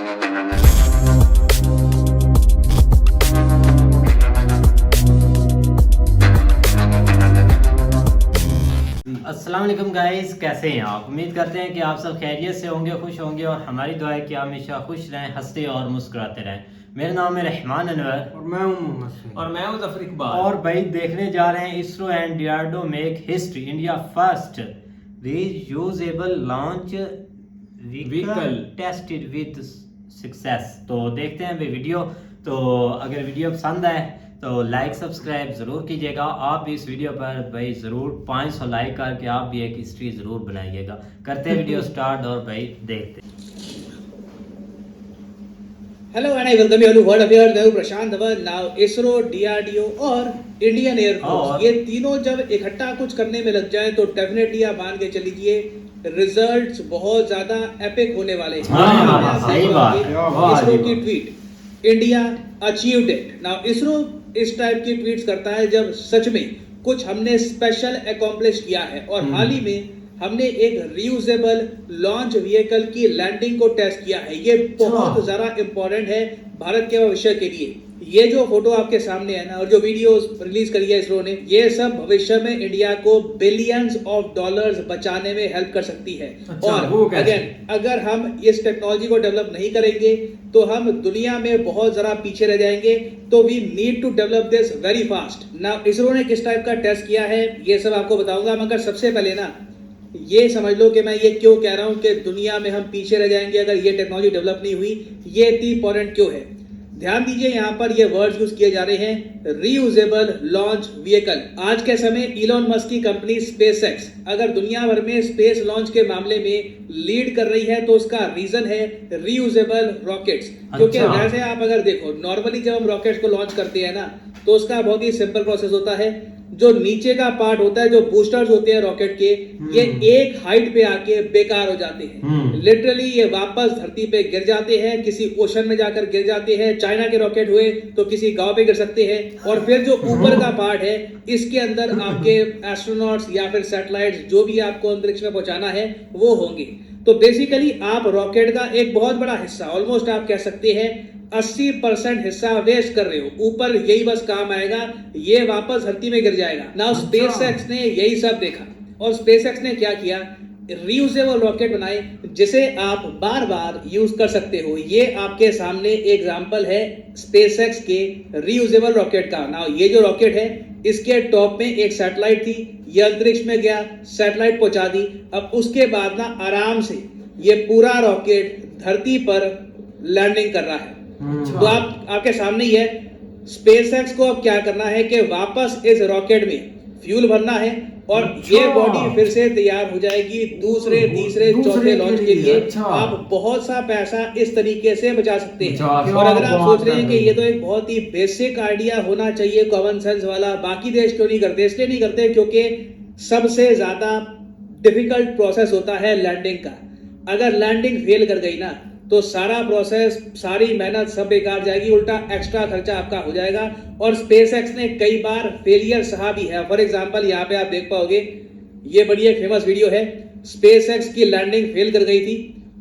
अस्सलाम वालेकुम गाइस, कैसे हैं आप? उम्मीद करते हैं कि आप सब खैरियत से होंगे, खुश होंगे और हमारी दुआ है कि आप हमेशा खुश रहें, हंसते और मुस्कुराते रहें। मेरा नाम है रहमान अनवर और मैं हूं मोहम्मद और मैं हूं ज़फर इकबाल। और भाई देखने जा रहे हैं ISRO and DRDO make history, India first reusable launch vehicle tested with success. तो देखते हैं भाई वीडियो। तो अगर वीडियो पसंद आए तो लाइक सब्सक्राइब ज़रूर कीजिएगा। आप भी इस वीडियो पर भाई ज़रूर 500 लाइक करके आप भी एक हिस्ट्री ज़रूर बनाइएगा। करते हैं वीडियो स्टार्ट और भाई देखते हैं। Hello and I welcome you to world affairs. मैं हूं Prashant Dhawan. Now ISRO, DRDO और इंडियन एयरफोर्स, ये तीनों जब इकट्ठा कुछ करने में लग जाएं तो डेफिनेटली आप मान के चलिए रिजल्ट्स बहुत ज्यादा एपिक होने वाले हैं। सही बात। इसरो की tweet, India achieved it. Now ISRO इस टाइप की ट्वीट्स करता है जब सच में कुछ हमने स्पेशल अकॉम्प्लिश किया है। और हाल ही में हमने एक रीयूजेबल लॉन्च व्हीकल की लैंडिंग को टेस्ट किया है। ये बहुत ज्यादा इंपॉर्टेंट है भारत के भविष्य के लिए। ये जो फोटो आपके सामने है ना, और जो वीडियो रिलीज करी है इसरो ने, ये सब भविष्य में इंडिया को बिलियंस ऑफ डॉलर्स बचाने में हेल्प कर सकती है। और अगेन, अगर हम इस टेक्नोलॉजी को डेवलप नहीं करेंगे तो हम दुनिया में बहुत जरा पीछे रह जाएंगे। तो we need to develop this very fast. ना इसरो ने किस टाइप का टेस्ट किया है ये सब आपको बताऊंगा, मगर सबसे पहले ना ये समझ लो कि मैं ये क्यों कह रहा हूं कि दुनिया में हम पीछे रह जाएंगे अगर ये टेक्नोलॉजी डेवलप नहीं हुई। ये इतनी इंपॉर्टेंट क्यों है, ध्यान दीजिए। यहां पर ये वर्ड्स यूज किए जा रहे हैं, रीयूजेबल लॉन्च व्हीकल। आज के समय इलॉन मस्क की कंपनी स्पेसएक्स अगर दुनिया भर में स्पेस लॉन्च के मामले में लीड कर रही है तो उसका रीजन है रीयूजेबल रॉकेट्स। क्योंकि वैसे आप अगर देखो, नॉर्मली जब हम रॉकेट्स को लॉन्च करते हैं ना तो उसका बहुत ही सिंपल प्रोसेस होता है। जो नीचे का पार्ट होता है, जो बूस्टर्स होते हैं रॉकेट के, ये एक हाइट पे आके बेकार हो जाते हैं। लिटरली ये वापस धरती पे गिर जाते हैं, किसी ओशन में जाकर गिर जाते हैं। चाइना के रॉकेट हुए तो किसी गांव पे गिर सकते हैं। और फिर जो ऊपर का पार्ट है, इसके अंदर आपके एस्ट्रोनॉट्स या फिर सैटेलाइट्स जो भी आपको अंतरिक्ष में पहुंचाना है वो होंगे। तो बेसिकली आप रॉकेट का एक बहुत बड़ा हिस्सा, ऑलमोस्ट आप कह सकते हैं 80% हिस्सा वेस्ट कर रहे हो। ऊपर यही बस काम आएगा, ये वापस धरती में गिर जाएगा। नाउ स्पेसएक्स ने यही सब देखा और स्पेसएक्स ने क्या किया, रीयूजेबल रॉकेट बनाए जिसे आप बार बार यूज कर सकते हो। ये आपके सामने एग्जांपल है स्पेसएक्स के रीयूजेबल रॉकेट का। नाउ ये जो रॉकेट है, इसके टॉप में एक सैटेलाइट थी, ये अंतरिक्ष में गया, सैटेलाइट पहुंचा दी। अब उसके बाद ना आराम से ये पूरा रॉकेट धरती पर लैंडिंग कर रहा है। तो आपके सामने ही है। स्पेसएक्स को अब क्या करना है कि वापस इस रॉकेट में फ्यूल भरना है और ये बॉडी फिर से तैयार हो जाएगी दूसरे, तीसरे, चौथे लॉन्च के लिए। आप बहुत सा पैसा इस तरीके से बचा सकते हैं। और अगर आप सोच रहे हैं कि ये तो एक बहुत ही बेसिक आइडिया होना चाहिए, कॉमन सेंस वाला, बाकी देश क्यों नहीं करते? इसलिए नहीं करते क्योंकि सबसे ज्यादा डिफिकल्ट प्रोसेस होता है लैंडिंग का। अगर लैंडिंग फेल कर गई ना तो सारा प्रोसेस, सारी मेहनत सब बेकार जाएगी, उल्टा एक्स्ट्रा खर्चा आपका हो जाएगा। और स्पेसएक्स ने कई बार फेलियर सहा भी है। फॉर एग्जांपल यहाँ पे आप देख पाओगे, ये बड़ी एक फेमस वीडियो है। स्पेसएक्स की लैंडिंग फेल कर गई थी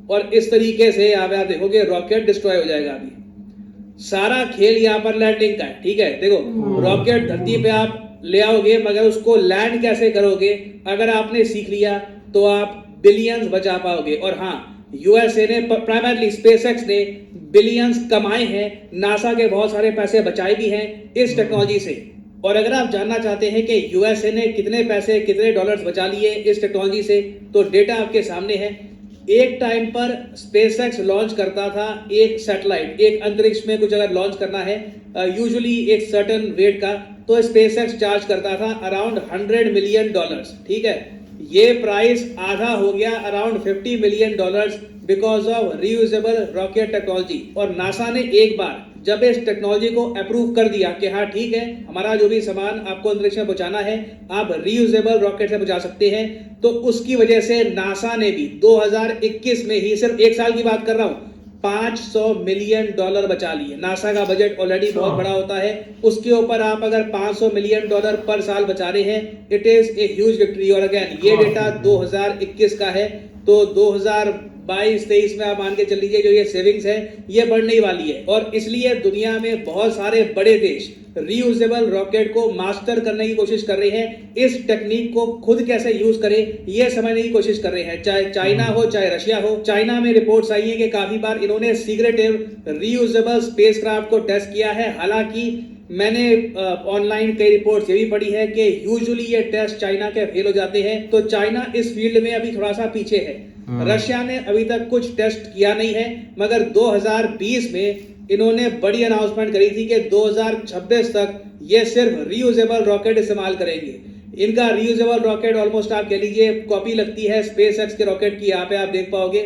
और इस तरीके से यहाँ पे आप देखोगे रॉकेट डिस्ट्रॉय हो जाएगा। अभी सारा खेल यहाँ पर लैंडिंग का है, ठीक है। देखो रॉकेट धरती पे आप ले आओगे, मगर उसको लैंड कैसे करोगे अगर आपने सीख लिया तो आप बिलियंस बचा पाओगे। और हाँ, यूएसए ने, प्राइमरली स्पेसएक्स ने बिलियंस कमाए हैं, नासा के बहुत सारे पैसे बचाए भी हैं इस टेक्नोलॉजी से। और अगर आप जानना चाहते हैं कि यूएसए ने कितने पैसे, कितने डॉलर्स बचा लिए इस टेक्नोलॉजी से, तो डेटा आपके सामने है। एक टाइम पर स्पेसएक्स लॉन्च करता था एक सैटेलाइट, एक अंतरिक्ष में कुछ अगर लॉन्च करना है यूजुअली एक सर्टेन वेट का, तो स्पेसएक्स चार्ज करता था अराउंड $100 मिलियन, ठीक है। ये प्राइस आधा हो गया, around $50 million because of reusable rocket technology. और नासा ने एक बार जब इस टेक्नोलॉजी को अप्रूव कर दिया कि हाँ ठीक है, हमारा जो भी सामान आपको अंतरिक्ष में पहुंचाना है आप रीयूजेबल रॉकेट से पहुंचा सकते हैं, तो उसकी वजह से नासा ने भी 2021 में ही, सिर्फ एक साल की बात कर रहा हूं, $500 मिलियन बचा लिए। नासा का बजट ऑलरेडी बहुत बड़ा होता है, उसके ऊपर आप अगर $500 मिलियन पर साल बचा रहे हैं, it is a huge victory. और अगेन ये डेटा 2021 का है, तो 22-23 में आप मान के चल लीजिए जो ये सेविंग्स है ये बढ़ने ही वाली है, और इसलिए दुनिया में बहुत सारे बड़े देश रीयूजेबल रॉकेट को मास्टर करने की कोशिश कर रहे हैं। इस टेक्निक को खुद कैसे यूज करें ये समझने की कोशिश कर रहे हैं, चाहे चाइना हो चाहे रशिया हो। चाइना में रिपोर्ट्स आई है कि काफी बार इन्होंने सीक्रेटिव रीयूजेबल स्पेसक्राफ्ट को टेस्ट किया है। हालांकि मैंने ऑनलाइन कई रिपोर्ट्स ये भी पढ़ी है कि यूजुअली ये टेस्ट चाइना के फेल हो जाते हैं, तो चाइना इस फील्ड में अभी थोड़ा सा पीछे है। रशिया ने अभी तक कुछ टेस्ट किया नहीं है, मगर 2020 में इन्होंने बड़ी अनाउंसमेंट करी थी कि 2026 तक ये सिर्फ रीयूजेबल रॉकेट इस्तेमाल करेंगे। इनका रीयूजेबल रॉकेट ऑलमोस्ट आप कह लीजिए कॉपी लगती है स्पेसएक्स के रॉकेट की। यहाँ पे आप देख पाओगे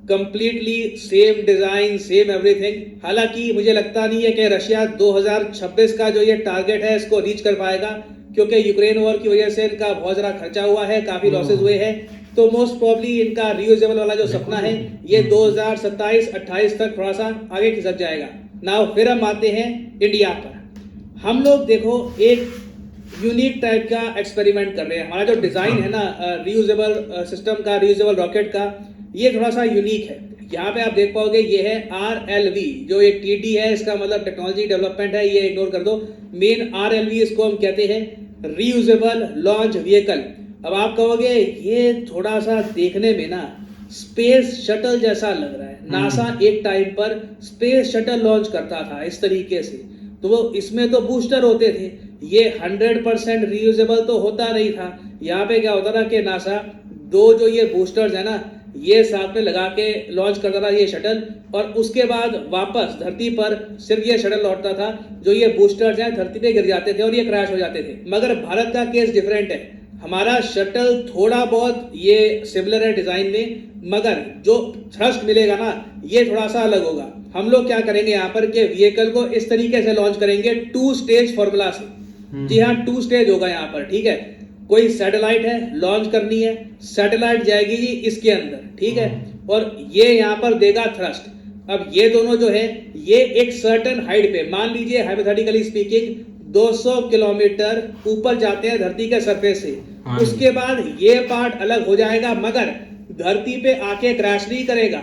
completely same design, same everything. हालांकि मुझे लगता नहीं है कि रशिया 2026 का जो ये टारगेट है इसको रीच कर पाएगा, क्योंकि यूक्रेन वॉर की वजह से इनका बहुत ज्यादा खर्चा हुआ है, काफी लॉसेस हुए हैं। तो मोस्ट प्रॉब्ली इनका रीयूजेबल वाला जो सपना है ये 2027-28 तक थोड़ा सा आगे खिसक जाएगा। नाउ फिर हम आते हैं इंडिया पर। हम लोग देखो एक यूनिक टाइप का एक्सपेरिमेंट कर रहे हैं। हमारा जो डिजाइन है ना रीयूजेबल सिस्टम का, रीयूजेबल रॉकेट का, ये थोड़ा सा यूनिक है। यहाँ पे आप देख पाओगे ये है RLV, जो एक TD है, इसका मतलब टेक्नोलॉजी डेवलपमेंट है, ये इग्नोर कर दो। मेन RLV इसको हम कहते हैं रीयूजेबल लॉन्च व्हीकल। अब आप कहोगे ये थोड़ा सा देखने में ना स्पेस शटल जैसा लग रहा है। नासा एक टाइम पर स्पेस शटल लॉन्च करता था इस तरीके से, तो वो इसमें तो बूस्टर होते थे। ये 100% रीयूजेबल तो होता नहीं था। यहाँ पे क्या होता था कि नासा दो जो ये बूस्टर्स है ना ये साथ में लगा के लॉन्च करता था ये शटल, और उसके बाद वापस धरती पर सिर्फ ये शटल लौटता था। जो ये बूस्टर्स हैं धरती पे गिर जाते थे और ये क्रैश हो जाते थे। मगर भारत का केस डिफरेंट है। हमारा शटल थोड़ा बहुत ये सिमिलर है डिजाइन में, मगर जो थ्रस्ट मिलेगा ना ये थोड़ा सा अलग होगा। हम लोग क्या करेंगे यहाँ पर कि व्हीकल को इस तरीके से लॉन्च करेंगे 2 स्टेज फॉर्मूला से। जी हाँ, 2 स्टेज होगा यहाँ पर, ठीक है। कोई सैटेलाइट है लॉन्च करनी है, सैटेलाइट जाएगी जी इसके अंदर, ठीक है, और ये यहाँ पर देगा थ्रस्ट। अब ये दोनों जो है ये एक सर्टेन हाइट पे, मान लीजिए हाइपोथेटिकली स्पीकिंग 200 किलोमीटर ऊपर जाते हैं धरती के सरफेस से। उसके बाद ये पार्ट अलग हो जाएगा, मगर धरती पे आके क्रैश नहीं करेगा।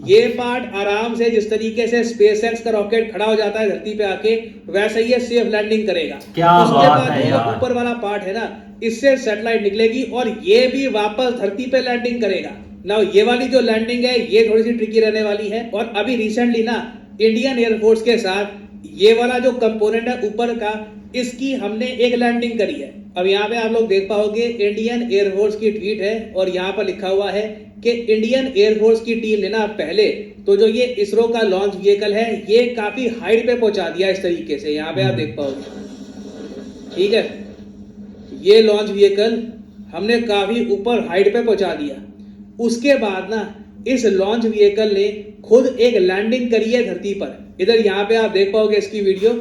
ये पार्ट आराम से जिस तरीके से स्पेसएक्स का रॉकेट खड़ा हो जाता है धरती पे आके, वैसे ही ये सेफ लैंडिंग करेगा। उसके बाद जो ऊपर वाला पार्ट है ना इससे सैटेलाइट निकलेगी और ये भी वापस धरती पे लैंडिंग करेगा। ना ये वाली जो लैंडिंग है ये थोड़ी सी ट्रिकी रहने वाली है। और अभी रिसेंटली ना इंडियन एयरफोर्स के साथ ये वाला जो कंपोनेंट है ऊपर का, इसकी हमने एक लैंडिंग करी है। अब यहाँ पे आप लोग देख पाओगे इंडियन एयरफोर्स की ट्वीट है और यहाँ पर लिखा हुआ है कि इंडियन एयरफोर्स की टीम ने ना पहले तो जो ये इसरो का लॉन्च व्हीकल है ये काफी हाइट पे पहुंचा दिया इस तरीके से। यहाँ पे आप देख पाओगे, ठीक है, ये लॉन्च व्हीकल हमने काफी ऊपर हाइट पे पहुंचा दिया। उसके बाद ना इस लॉन्च व्हीकल ने खुद एक लैंडिंग करी है धरती पर। इधर यहाँ पे आप देख पाओगे इसकी वीडियो,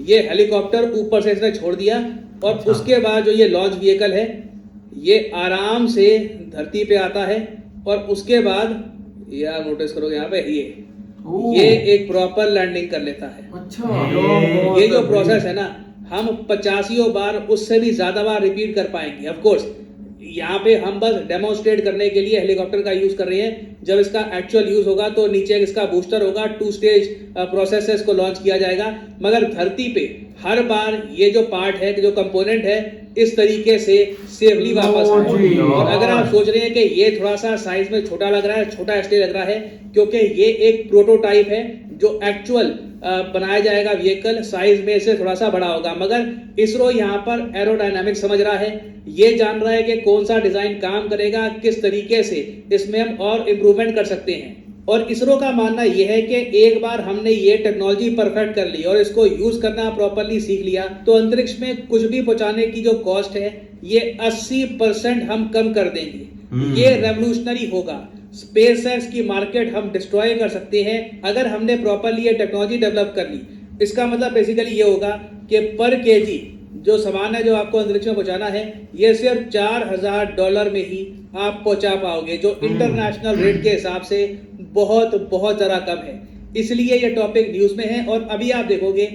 ये हेलीकॉप्टर ऊपर से इसने छोड़ दिया और उसके बाद जो ये लॉन्च व्हीकल है ये आराम से धरती पे आता है और उसके बाद यार नोटिस करोगे यहाँ पे ये एक प्रॉपर लैंडिंग कर लेता है। अच्छा, ये जो प्रोसेस है ना हम 85 बार उससे भी ज्यादा बार रिपीट कर पाएंगे। ऑफ कोर्स यहाँ पे हम बस डेमोन्स्ट्रेट करने के लिए हेलीकॉप्टर का यूज कर रहे हैं। जब इसका एक्चुअल यूज होगा तो नीचे इसका बूस्टर होगा, 2 स्टेज प्रोसेस से इसको लॉन्च किया जाएगा। मगर धरती पे हर बार ये जो पार्ट है, जो कंपोनेंट है, इस तरीके से सेफली वापस आए। और अगर आप सोच रहे हैं कि ये थोड़ा सा साइज में छोटा लग रहा है, छोटा इसलिए लग रहा है क्योंकि ये एक प्रोटोटाइप है, जो एक्चुअल बनाया जाएगा व्हीकल साइज में से थोड़ा सा बड़ा होगा। मगर इसरो यहाँ पर एरोडायनामिक्स समझ रहा है, ये जान रहा है कि कौन सा डिजाइन काम करेगा, किस तरीके से इसमें हम और इम्प्रूवमेंट कर सकते हैं। और इसरो का मानना यह है कि एक बार हमने ये टेक्नोलॉजी परफेक्ट कर ली और इसको यूज करना प्रॉपर्ली सीख लिया तो अंतरिक्ष में कुछ भी पहुंचाने की जो कॉस्ट है ये 80% हम कम कर देंगे। ये रेवोल्यूशनरी होगा। स्पेसएक्स की मार्केट हम डिस्ट्रॉय कर सकते हैं अगर हमने प्रॉपर्ली ये टेक्नोलॉजी डेवलप कर ली। इसका मतलब बेसिकली ये होगा कि पर केजी जो सामान है जो आपको अंतरिक्ष में पहुंचाना है ये सिर्फ $4000 में ही आप पहुंचा पाओगे, जो इंटरनेशनल रेट के हिसाब से बहुत बहुत ज्यादा कम है। इसलिए ये टॉपिक न्यूज में है। और अभी आप देखोगे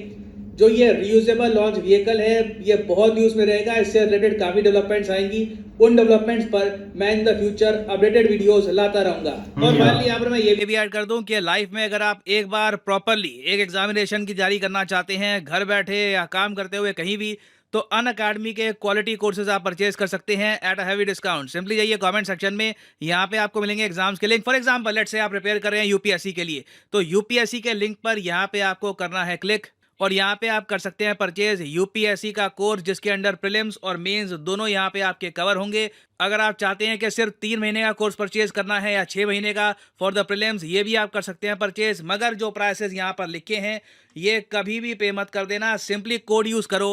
जो ये रियूजेबल लॉन्च व्हीकल है ये बहुत यूज में रहेगा। इससे रिलेटेड काफी डेवलपमेंट्स आएंगी। उन डेवलपमेंट्स पर मैं in the future updated videos लाता रहूंगा। और फाइनली यहाँ पर मैं ये भी ऐड कर दूं कि लाइफ में अगर आप एक बार प्रॉपरली एक एग्जामिनेशन की तैयारी करना चाहते हैं, घर बैठे या काम करते हुए कहीं भी, तो अन अकेडमी के क्वालिटी कोर्सेज आप परचेज कर सकते हैं at a heavy discount. Simply जाइए कमेंट सेक्शन में, यहाँ पे आपको मिलेंगे एग्जाम्स के link. For example let's say आप प्रिपेयर कर रहे हैं यूपीएससी के लिए, तो यूपीएससी के लिंक पर यहाँ पे आपको करना है क्लिक और यहाँ पे आप कर सकते हैं परचेज यूपीएससी का कोर्स जिसके अंडर प्रीलिम्स और मेंस दोनों यहाँ पे आपके कवर होंगे। अगर आप चाहते हैं कि सिर्फ 3 महीने का कोर्स परचेज करना है या 6 महीने का फॉर द प्रीलिम्स, ये भी आप कर सकते हैं परचेज। मगर जो प्राइसेस यहाँ पर लिखे हैं ये कभी भी पे मत कर देना, सिंपली कोड यूज करो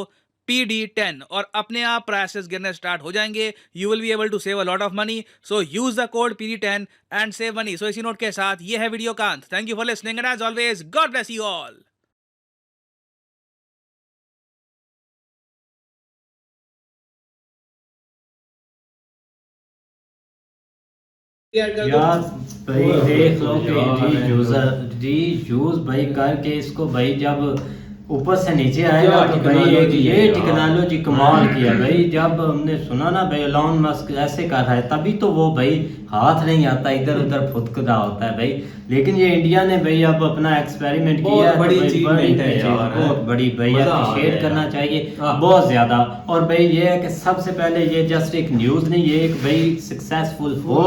PD10 और अपने आप प्राइसेस गिरने स्टार्ट हो जाएंगे। You will be able to save a lot of money, so use the code PD10 and save money. So इसी नोट के साथ ये है वीडियो का अंत। Thank you for listening and as always God bless you all. यार भाई देख लो कि रीयूज भाई करके इसको भाई जब ऊपर से नीचे आएगा तो भाई ये टेक्नोलॉजी कमाल किया भाई। जब हमने सुना ना भाई एलॉन मस्क ऐसे कर रहा है तभी तो वो भाई हाथ नहीं आता, इधर उधर फुदक रहा होता है भाई। लेकिन ये इंडिया ने भाई अब अपना एक्सपेरिमेंट किया है, बड़ी तो अचीवमेंट है यार, बहुत बड़ी भाई अप्रिशिएट करना चाहिए बहुत ज्यादा। और भाई ये है कि सबसे पहले ये जस्ट एक न्यूज नहीं, ये एक भाई सक्सेसफुल हो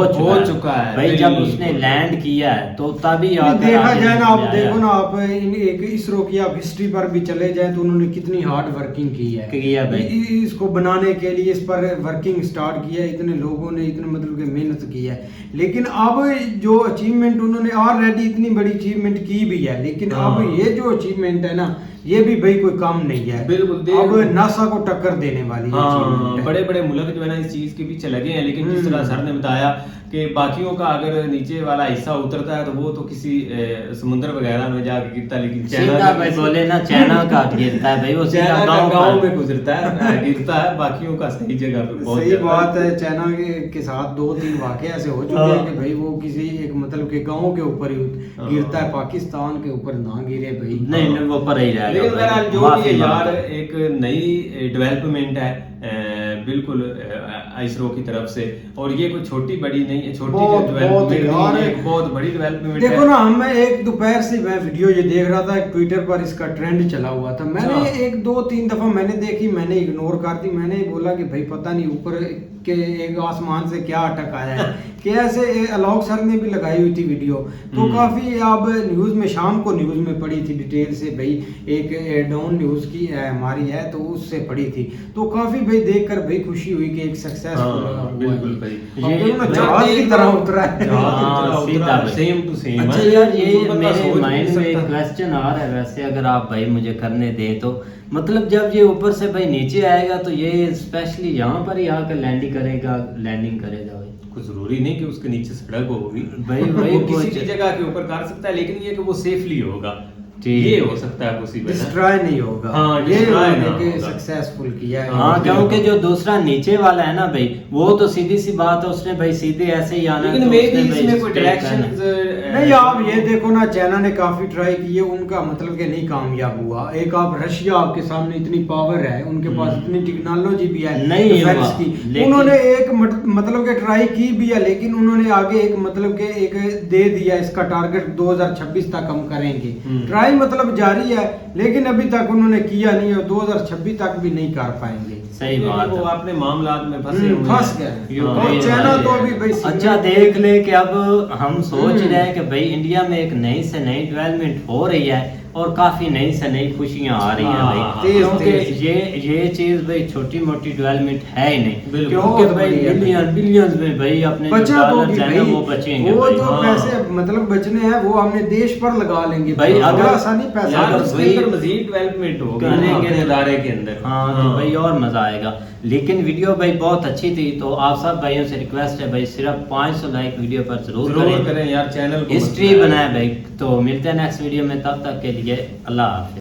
चुका है भाई। जब उसने लैंड किया है तो तभी देखा जाए ना, आप देखो ना, आप एक इसरो की आप हिस्ट्री पर भी चले जाए तो उन्होंने कितनी हार्ड वर्किंग की है भाई। इसको बनाने के लिए इस पर वर्किंग स्टार्ट किया है, इतने लोगों ने इतने मतलब कि मेहनत की है। लेकिन अब जो अचीवमेंट उन्होंने ऑलरेडी इतनी बड़ी अचीवमेंट की भी है, लेकिन अब ये जो अचीवमेंट है ना ये भी भाई कोई कम नहीं है। बिल्कुल अब नासा को टक्कर देने वाली है। बड़े बड़े मुल्क जो है ना इस चीज के पीछे लगे हैं। लेकिन जिस तरह सर ने बताया कि बाकियों का अगर नीचे वाला हिस्सा उतरता है तो वो तो किसी समुद्र वगैरह में जाके गिरता है, लेकिन चाइना भाई बोले ना चाइना का गिरता है भाई, वो चाइना का गांव में गुजरता है गिरता है, बाकियों का सही जगह पे पहुंच सही बात है। चाइना के साथ 2-3 वाकये ऐसे हो चुके हैं कि भाई वो किसी एक मतलब के गांव के ऊपर ही गिरता है, पाकिस्तान के ऊपर ना गिरे भाई। नहीं वो पर ही रहेगा। लेकिन बहरहाल जो भी है यार एक नई डेवलपमेंट है बिल्कुल इसरो की तरफ से, और ये कोई छोटी बड़ी नहीं है, छोटी डेवलपमेंट बहुत बड़ी डेवलपमेंट। देखो ना, हम एक दोपहर से मैं वीडियो ये देख रहा था, ट्विटर पर इसका ट्रेंड चला हुआ था। मैंने 1-2-3 दफा मैंने देखी, मैंने इग्नोर कर दी। मैंने बोला कि भाई पता नहीं ऊपर के एक आसमान से क्या अटक आया है कि ऐसे अलोक सर ने भी लगाई हुई थी वीडियो। तो काफी अब न्यूज में शाम को न्यूज में पड़ी थी डिटेल से भाई, एक डाउन न्यूज की हमारी है तो उससे पड़ी थी। तो काफी भाई देखकर भाई खुशी हुई कि एक सक्सेसफुल बिल्कुल भाई ये जहाज की तरह उतरा है। सीधा सेम टू सेम। अच्छा यार ये मेरे माइंड में एक क्वेश्चन आ रहा है वैसे, अगर आप भाई मुझे करने दे तो मतलब जब ये ऊपर से भाई नीचे आएगा तो ये स्पेशली यहाँ पर ही आकर लैंडिंग करेगा भाई। कुछ जरूरी नहीं कि उसके नीचे सड़क होगी भाई वो किसी भी जगह के ऊपर कर सकता है, लेकिन ये कि वो सेफली होगा, ये हो सकता है पॉसिबल, डिस्ट्रॉय नहीं होगा। हाँ, ये होगा। सक्सेसफुल किया है। हाँ क्योंकि जो दूसरा नीचे वाला है ना भाई वो तो सीधी सी बात है, उसने भाई सीधे ऐसे ही आना। लेकिन इसमें कोई डायरेक्शन नहीं, आप ये देखो ना, चाइना ने काफी ट्राई किए, उनका मतलब कि नहीं कामयाब हुआ। एक आप रशिया आपके सामने इतनी पावर है, उनके पास इतनी टेक्नोलॉजी भी है नहीं डिफेंस की, उन्होंने एक मतलब के ट्राई की भी है, लेकिन उन्होंने आगे एक मतलब के एक दे दिया, इसका टारगेट 2026 तक हम करेंगे। ट्राई मतलब जारी है, लेकिन अभी तक उन्होंने किया नहीं है, 2026 तक भी नहीं कर पाएंगे। सही बात है, वो अपने मामलात में फंस गए। और चाइना तो अभी भाई अच्छा देख ले कि अब हम सोच रहे हैं कि भाई इंडिया में एक नई से नई डेवलपमेंट हो रही है और काफी नई से नई खुशियां आ रही हैं भाई, क्योंकि ये चीज भाई छोटी मोटी डेवलपमेंट है ही नहीं, क्योंकि भाई बिलियंस में भाई अपने डॉलर चाहे वो बचेंगे, वो जो पैसे मतलब बचने हैं वो हमने देश पर लगा लेंगे भाई। अगर आसानी पैसा मजीद डेवलपमेंट होगी इदारे के अंदर, हाँ तो भाई और मजा आएगा। लेकिन वीडियो भाई बहुत अच्छी थी, तो आप सब भाइयों से रिक्वेस्ट है भाई सिर्फ 500 लाइक वीडियो पर जरूर करें यार, चैनल हिस्ट्री बनाए भाई। तो मिलते हैं नेक्स्ट वीडियो में, तब तक के लिए अल्लाह हाफिज़।